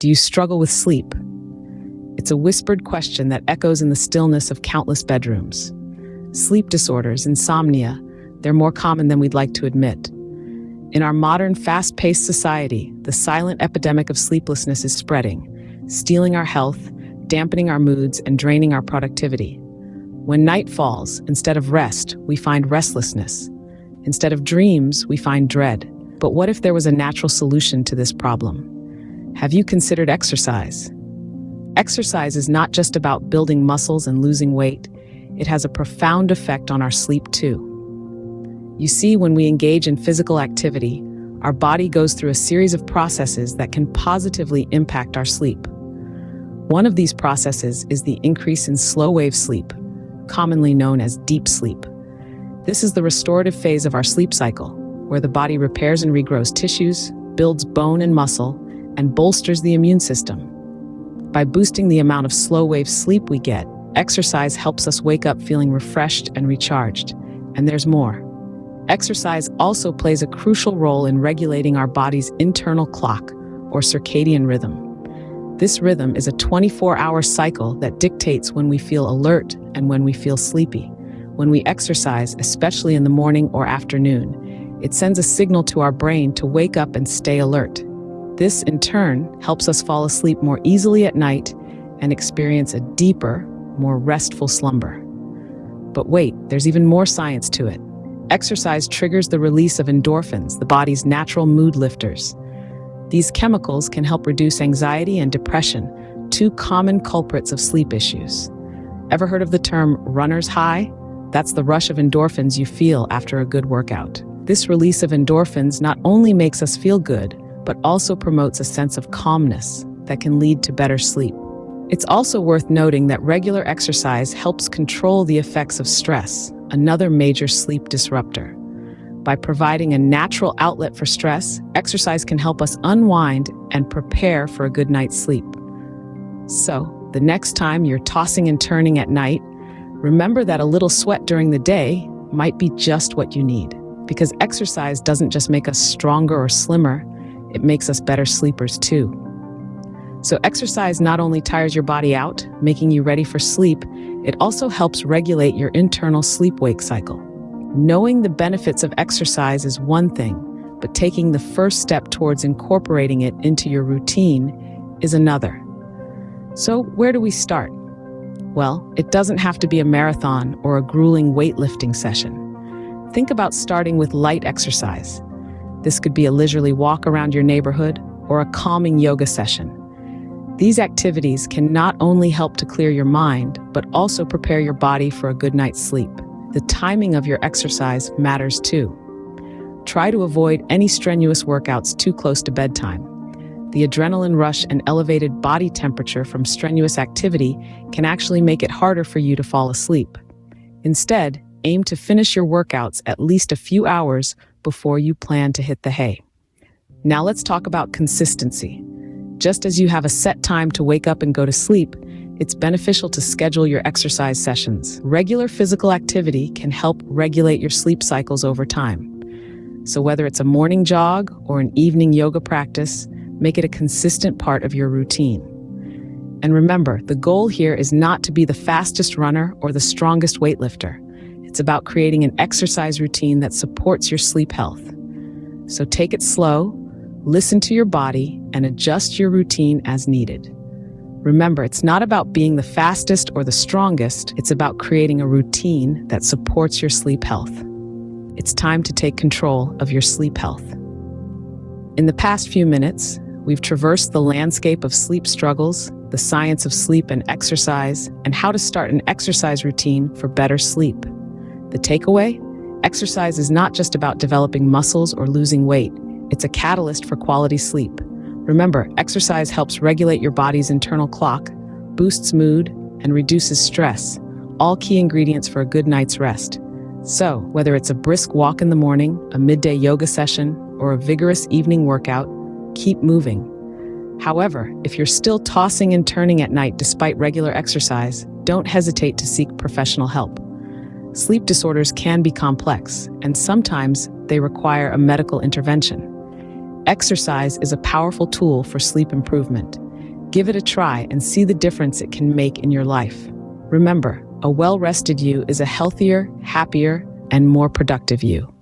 Do you struggle with sleep? It's a whispered question that echoes in the stillness of countless bedrooms. Sleep disorders, insomnia, they're more common than we'd like to admit. In our modern, fast-paced society, the silent epidemic of sleeplessness is spreading, stealing our health, dampening our moods, and draining our productivity. When night falls, instead of rest, we find restlessness. Instead of dreams, we find dread. But what if there was a natural solution to this problem? Have you considered exercise? Exercise is not just about building muscles and losing weight. It has a profound effect on our sleep too. You see, when we engage in physical activity, our body goes through a series of processes that can positively impact our sleep. One of these processes is the increase in slow-wave sleep, commonly known as deep sleep. This is the restorative phase of our sleep cycle, where the body repairs and regrows tissues, builds bone and muscle, and bolsters the immune system. By boosting the amount of slow-wave sleep we get, exercise helps us wake up feeling refreshed and recharged. And there's more. Exercise also plays a crucial role in regulating our body's internal clock, or circadian rhythm. This rhythm is a 24-hour cycle that dictates when we feel alert and when we feel sleepy. When we exercise, especially in the morning or afternoon, it sends a signal to our brain to wake up and stay alert. This, in turn, helps us fall asleep more easily at night and experience a deeper, more restful slumber. But wait, there's even more science to it. Exercise triggers the release of endorphins, the body's natural mood lifters. These chemicals can help reduce anxiety and depression, two common culprits of sleep issues. Ever heard of the term runner's high? That's the rush of endorphins you feel after a good workout. This release of endorphins not only makes us feel good, but also promotes a sense of calmness that can lead to better sleep. It's also worth noting that regular exercise helps control the effects of stress, another major sleep disruptor. By providing a natural outlet for stress, exercise can help us unwind and prepare for a good night's sleep. So, the next time you're tossing and turning at night, remember that a little sweat during the day might be just what you need. Because exercise doesn't just make us stronger or slimmer, it makes us better sleepers too. So exercise not only tires your body out, making you ready for sleep, it also helps regulate your internal sleep-wake cycle. Knowing the benefits of exercise is one thing, but taking the first step towards incorporating it into your routine is another. So where do we start? Well, it doesn't have to be a marathon or a grueling weightlifting session. Think about starting with light exercise. This could be a leisurely walk around your neighborhood or a calming yoga session. These activities can not only help to clear your mind, but also prepare your body for a good night's sleep. The timing of your exercise matters too. Try to avoid any strenuous workouts too close to bedtime. The adrenaline rush and elevated body temperature from strenuous activity can actually make it harder for you to fall asleep. Instead, aim to finish your workouts at least a few hours before you plan to hit the hay. Now let's talk about consistency. Just as you have a set time to wake up and go to sleep, it's beneficial to schedule your exercise sessions. Regular physical activity can help regulate your sleep cycles over time. So whether it's a morning jog or an evening yoga practice, make it a consistent part of your routine. And remember, the goal here is not to be the fastest runner or the strongest weightlifter. It's about creating an exercise routine that supports your sleep health. So take it slow, listen to your body, and adjust your routine as needed. Remember, it's not about being the fastest or the strongest, it's about creating a routine that supports your sleep health. It's time to take control of your sleep health. In the past few minutes, we've traversed the landscape of sleep struggles, the science of sleep and exercise, and how to start an exercise routine for better sleep. The takeaway? Exercise is not just about developing muscles or losing weight. It's a catalyst for quality sleep. Remember, exercise helps regulate your body's internal clock, boosts mood, and reduces stress, all key ingredients for a good night's rest. So, whether it's a brisk walk in the morning, a midday yoga session, or a vigorous evening workout, keep moving. However, if you're still tossing and turning at night despite regular exercise, don't hesitate to seek professional help. Sleep disorders can be complex, and sometimes they require a medical intervention. Exercise is a powerful tool for sleep improvement. Give it a try and see the difference it can make in your life. Remember, a well-rested you is a healthier, happier, and more productive you.